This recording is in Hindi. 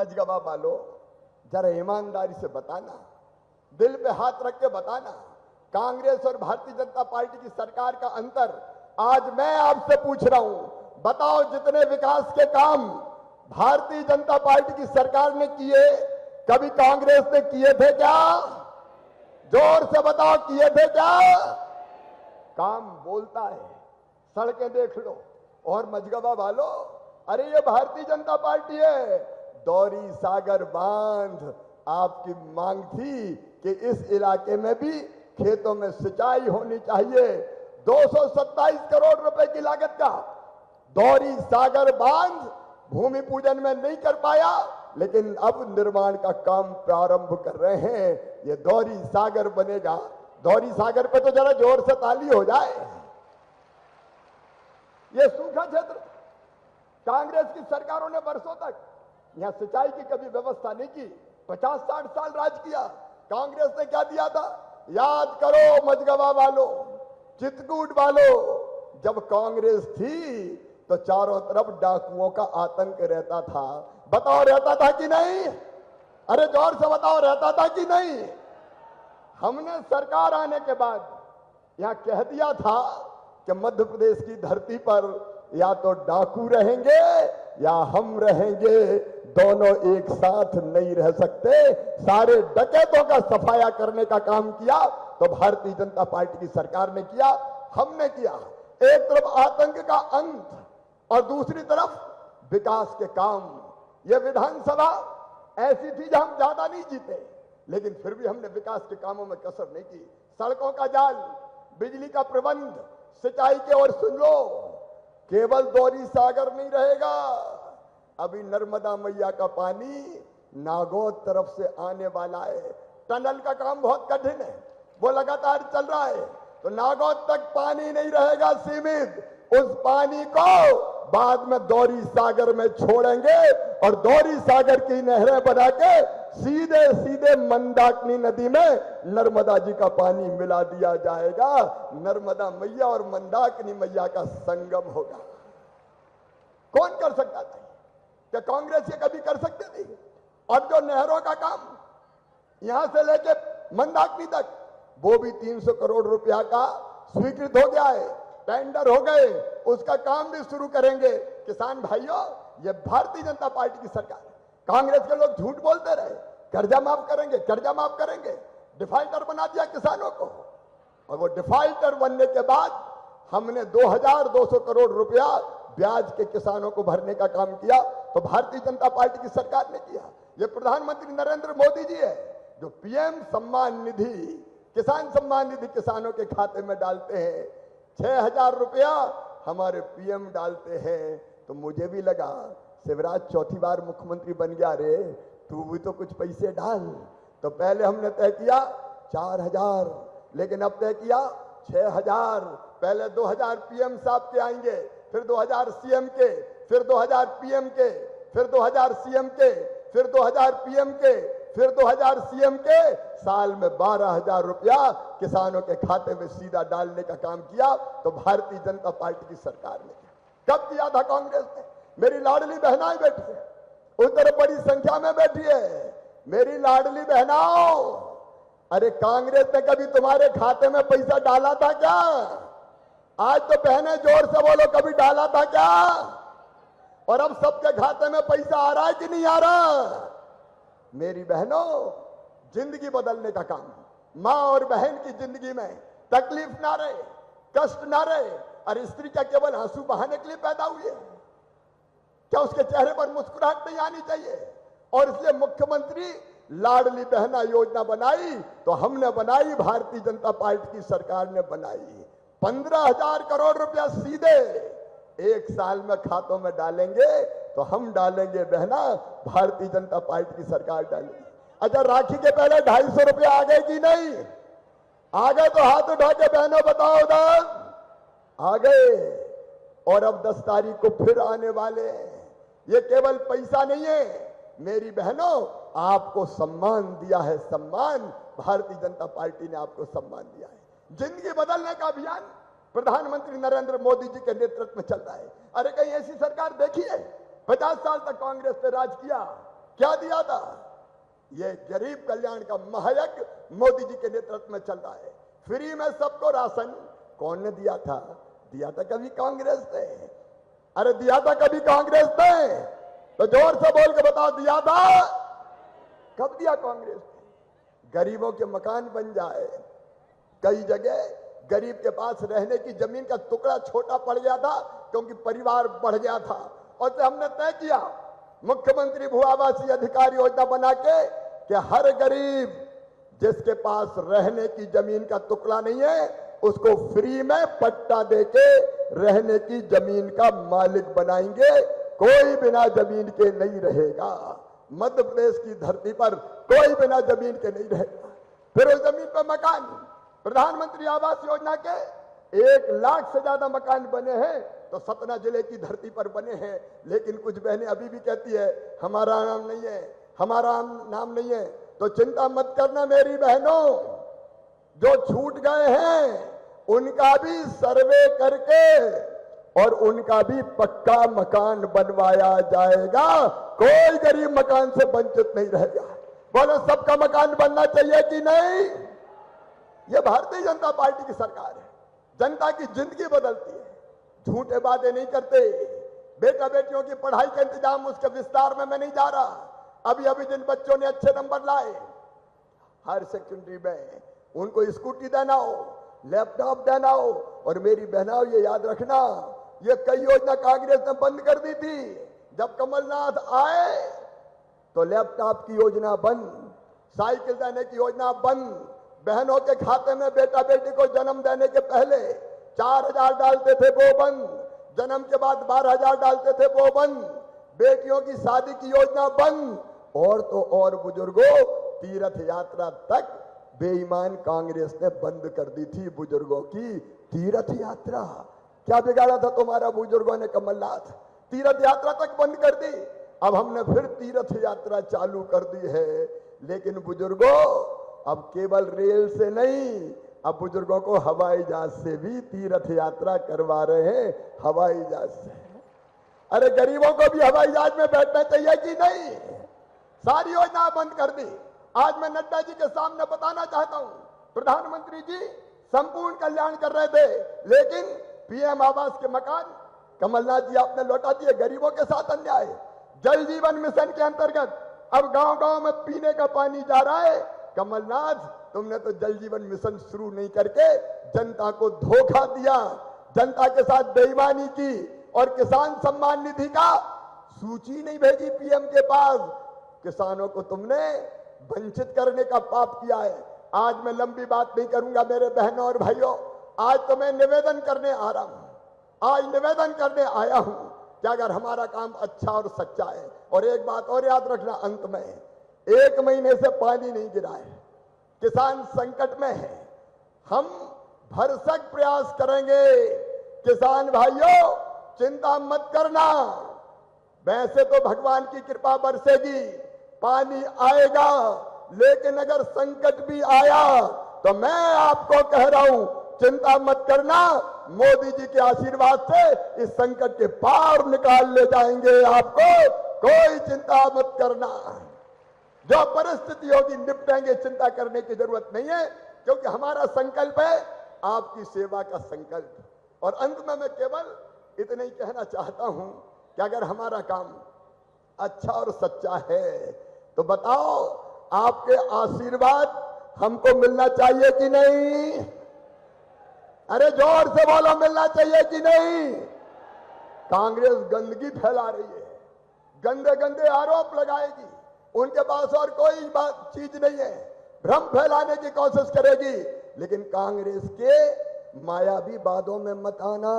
मजगवा वालों, जरा ईमानदारी से बताना, दिल पे हाथ रख के बताना, कांग्रेस और भारतीय जनता पार्टी की सरकार का अंतर आज मैं आपसे पूछ रहा हूं। बताओ, जितने विकास के काम भारतीय जनता पार्टी की सरकार ने किए, कभी कांग्रेस ने किए थे क्या? जोर से बताओ, किए थे क्या? काम बोलता है, सड़कें देख लो। और मजगवा वालों, अरे ये भारतीय जनता पार्टी है। दौरी सागर बांध आपकी मांग थी कि इस इलाके में भी खेतों में सिंचाई होनी चाहिए। 227 करोड़ रुपए की लागत का दौरी सागर बांध भूमि पूजन में नहीं कर पाया, लेकिन अब निर्माण का काम प्रारंभ कर रहे हैं। ये दौरी सागर बनेगा। दौरी सागर पे तो जरा जोर से ताली हो जाए। ये सूखा क्षेत्र, कांग्रेस की सरकारों ने वर्षों तक यहां सिंचाई की कभी व्यवस्था नहीं की। 50-60 साल राज किया। कांग्रेस ने क्या दिया था? याद करो मजगवा वालों, चित्रकूट वालों, जब कांग्रेस थी तो चारों तरफ डाकुओं का आतंक रहता था। बताओ, रहता था कि नहीं? अरे जोर से बताओ, रहता था कि नहीं? हमने सरकार आने के बाद यहां कह दिया था कि मध्य प्रदेश की धरती पर या तो डाकू रहेंगे या हम रहेंगे, दोनों एक साथ नहीं रह सकते। सारे डकैतों का सफाया करने का काम किया तो भारतीय जनता पार्टी की सरकार ने किया, हमने किया। एक तरफ आतंक का अंत और दूसरी तरफ विकास के काम। यह विधानसभा ऐसी थी जहां हम ज्यादा नहीं जीते, लेकिन फिर भी हमने विकास के कामों में कसर नहीं की। सड़कों का जाल, बिजली का प्रबंध, सिंचाई के और सुन लो, केवल दौरी सागर नहीं रहेगा। अभी नर्मदा मैया का पानी नागौद तरफ से आने वाला है। टनल का काम बहुत कठिन है, वो लगातार चल रहा है, तो नागौद तक पानी नहीं रहेगा सीमित। उस पानी को बाद में दौरी सागर में छोड़ेंगे और दौरी सागर की नहरें बना के सीधे सीधे मंदाकिनी नदी में नर्मदा जी का पानी मिला दिया जाएगा। नर्मदा मैया और मंदाकिनी मैया का संगम होगा। कौन कर सकता था? क्या कांग्रेस ये कभी कर सकते थे? और जो नहरों का काम यहां से लेके मंदाकिनी तक, वो भी 300 करोड़ रुपया का स्वीकृत हो गया है, टेंडर हो गए, उसका काम भी शुरू करेंगे। किसान भाइयों, ये भारतीय जनता पार्टी की सरकार है। कांग्रेस के लोग झूठ बोलते रहे, कर्जा माफ करेंगे, कर्जा माफ करेंगे, डिफाल्टर बना दिया किसानों को। और वो डिफाल्टर बनने के बाद हमने 2200 करोड़ रुपया ब्याज के किसानों को भरने का काम किया, तो भारतीय जनता पार्टी की सरकार ने किया। ये प्रधानमंत्री नरेंद्र मोदी जी है जो पीएम सम्मान निधि, किसान सम्मान निधि किसानों के खाते में डालते हैं। 6000 रुपया हमारे पीएम डालते हैं। तो मुझे भी लगा शिवराज चौथी बार मुख्यमंत्री बन गया रे, तू भी तो कुछ पैसे डाल। तो पहले हमने तय किया 4000, लेकिन अब तय किया 6000। पहले 2000 पीएम साहब के आएंगे, फिर 2000 सीएम के, फिर 2000 पीएम के, फिर 2000 सीएम के, फिर 2000 पीएम के, फिर 2000 सीएम के। साल में 12000 रुपया किसानों के खाते में सीधा डालने का काम किया, तो भारतीय जनता पार्टी की सरकार ने किया। कब किया था कांग्रेस ने? मेरी लाडली बहनाएं बैठी है, उधर बड़ी संख्या में बैठी है। मेरी लाडली बहनाओं, अरे कांग्रेस ने कभी तुम्हारे खाते में पैसा डाला था क्या? आज तो बहनें जोर से बोलो, कभी डाला था क्या? और अब सबके खाते में पैसा आ रहा है कि नहीं आ रहा? मेरी बहनों, जिंदगी बदलने का काम, मां और बहन की जिंदगी में तकलीफ ना रहे, कष्ट ना रहे। और स्त्री क्या केवल आंसू बहाने के लिए पैदा हुई है? क्या उसके चेहरे पर मुस्कुराहट नहीं आनी चाहिए? और इसलिए मुख्यमंत्री लाडली बहना योजना बनाई, तो हमने बनाई, भारतीय जनता पार्टी की सरकार ने बनाई। 15,000 करोड़ रुपया सीधे एक साल में खातों में डालेंगे, तो हम डालेंगे बहना, भारतीय जनता पार्टी की सरकार डालेगी। अच्छा, राखी के पहले 250 रुपया आ गए कि नहीं आ गए? तो हाथ उठा के बहनों बताओ, उधर आ गए। और अब 10 तारीख को फिर आने वाले हैं। ये केवल पैसा नहीं है मेरी बहनों, आपको सम्मान दिया है। सम्मान, भारतीय जनता पार्टी ने आपको सम्मान दिया है। जिंदगी बदलने का अभियान प्रधानमंत्री नरेंद्र मोदी जी के नेतृत्व में चल रहा है। अरे कहीं ऐसी सरकार देखी है? 50 साल तक कांग्रेस ने राज किया, क्या दिया था? ये गरीब कल्याण का महायज्ञ मोदी जी के नेतृत्व में चल रहा है। फ्री में सबको राशन कौन ने दिया था? दिया था कभी कांग्रेस ने। अरे दिया था कभी कांग्रेस ने? तो जोर से बोल के बताओ, दिया था? कब दिया कांग्रेस ने? गरीबों के मकान बन जाए। कई जगह गरीब के पास रहने की जमीन का टुकड़ा छोटा पड़ गया था क्योंकि परिवार बढ़ गया था, और हमने तय किया मुख्यमंत्री भू आवासीय अधिकार योजना बना के कि हर गरीब जिसके पास रहने की जमीन का टुकड़ा नहीं है उसको फ्री में पट्टा देके रहने की जमीन का मालिक बनाएंगे। कोई बिना जमीन के नहीं रहेगा। मध्य प्रदेश की धरती पर कोई बिना जमीन के नहीं रहेगा। फिर उस जमीन पर मकान, प्रधानमंत्री आवास योजना के 1 लाख से ज्यादा मकान बने हैं तो सतना जिले की धरती पर बने हैं। लेकिन कुछ बहनें अभी भी कहती है हमारा नाम नहीं है, हमारा नाम नहीं है। तो चिंता मत करना मेरी बहनों, जो छूट गए हैं उनका भी सर्वे करके और उनका भी पक्का मकान बनवाया जाएगा। कोई गरीब मकान से वंचित नहीं रहेगा। बोलो सबका मकान बनना चाहिए कि नहीं? यह भारतीय जनता पार्टी की सरकार है। जनता की जिंदगी बदलती है। झूठे वादे नहीं करते। बेटा बेटियों की पढ़ाई का इंतजाम, उसके विस्तार में मैं नहीं जा रहा। अभी अभी जिन बच्चों ने अच्छे नंबर लाए हायर सेकेंडरी में, उनको स्कूटी देना हो, लैपटॉप देना हो। और मेरी बहनाओं ये याद रखना, ये कई योजना कांग्रेस ने बंद कर दी थी। जब कमलनाथ आए तो लैपटॉप की योजना बंद, साइकिल देने की योजना बंद, बहनों के खाते में बेटा बेटी को जन्म देने के पहले 4,000 डालते थे वो बंद, जन्म के बाद 12,000 डालते थे वो बंद, बेटियों की शादी की योजना बंद। और तो और बुजुर्गों, तीर्थ यात्रा तक बेईमान कांग्रेस ने बंद कर दी थी। बुजुर्गों की तीर्थ यात्रा क्या बिगाड़ा था तुम्हारा बुजुर्गों ने? कमलनाथ तीर्थ यात्रा तक बंद कर दी। अब हमने फिर तीर्थ यात्रा चालू कर दी है। लेकिन बुजुर्गों, अब केवल रेल से नहीं, अब बुजुर्गों को हवाई जहाज से भी तीर्थ यात्रा करवा रहे हैं। हवाई जहाज से। अरे गरीबों को भी हवाई जहाज में बैठना चाहिए कि नहीं? सारी योजना बंद कर दी। आज मैं नड्डा जी के सामने बताना चाहता हूं, प्रधानमंत्री जी संपूर्ण कल्याण कर रहे थे, लेकिन पीएम आवास के मकान कमलनाथ जी आपने लौटा दिए। गरीबों के साथ अन्याय। जल जीवन मिशन के अंतर्गत अब गांव-गांव में पीने का पानी जा रहा है। कमलनाथ, तुमने तो जल जीवन मिशन शुरू नहीं करके जनता को धोखा दिया, जनता के साथ बेईमानी की, और किसान सम्मान निधि का सूची नहीं भेजी पीएम के पास। किसानों को तुमने वंचित करने का पाप किया है। आज मैं लंबी बात नहीं करूंगा मेरे बहनों और भाइयों, आज तो मैं निवेदन करने आ रहा हूं। आज निवेदन करने आया हूं कि अगर हमारा काम अच्छा और सच्चा है, और एक बात और याद रखना अंत में, 1 महीने से पानी नहीं गिरा है, किसान संकट में है। हम भरसक प्रयास करेंगे। किसान भाइयों, चिंता मत करना। वैसे तो भगवान की कृपा बरसेगी, पानी आएगा, लेकिन अगर संकट भी आया तो मैं आपको कह रहा हूं, चिंता मत करना। मोदी जी के आशीर्वाद से इस संकट के पार निकाल ले जाएंगे आपको। कोई चिंता मत करना। जो परिस्थिति होगी निपटेंगे, चिंता करने की जरूरत नहीं है, क्योंकि हमारा संकल्प है आपकी सेवा का संकल्प। और अंत में मैं केवल इतना ही कहना चाहता हूं कि अगर हमारा काम अच्छा और सच्चा है तो बताओ, आपके आशीर्वाद हमको मिलना चाहिए कि नहीं? अरे जोर से बोलो, मिलना चाहिए कि नहीं? कांग्रेस गंदगी फैला रही है, गंदे गंदे आरोप लगाएगी, उनके पास और कोई बात चीज नहीं है, भ्रम फैलाने की कोशिश करेगी। लेकिन कांग्रेस के मायावी वादों में मत आना।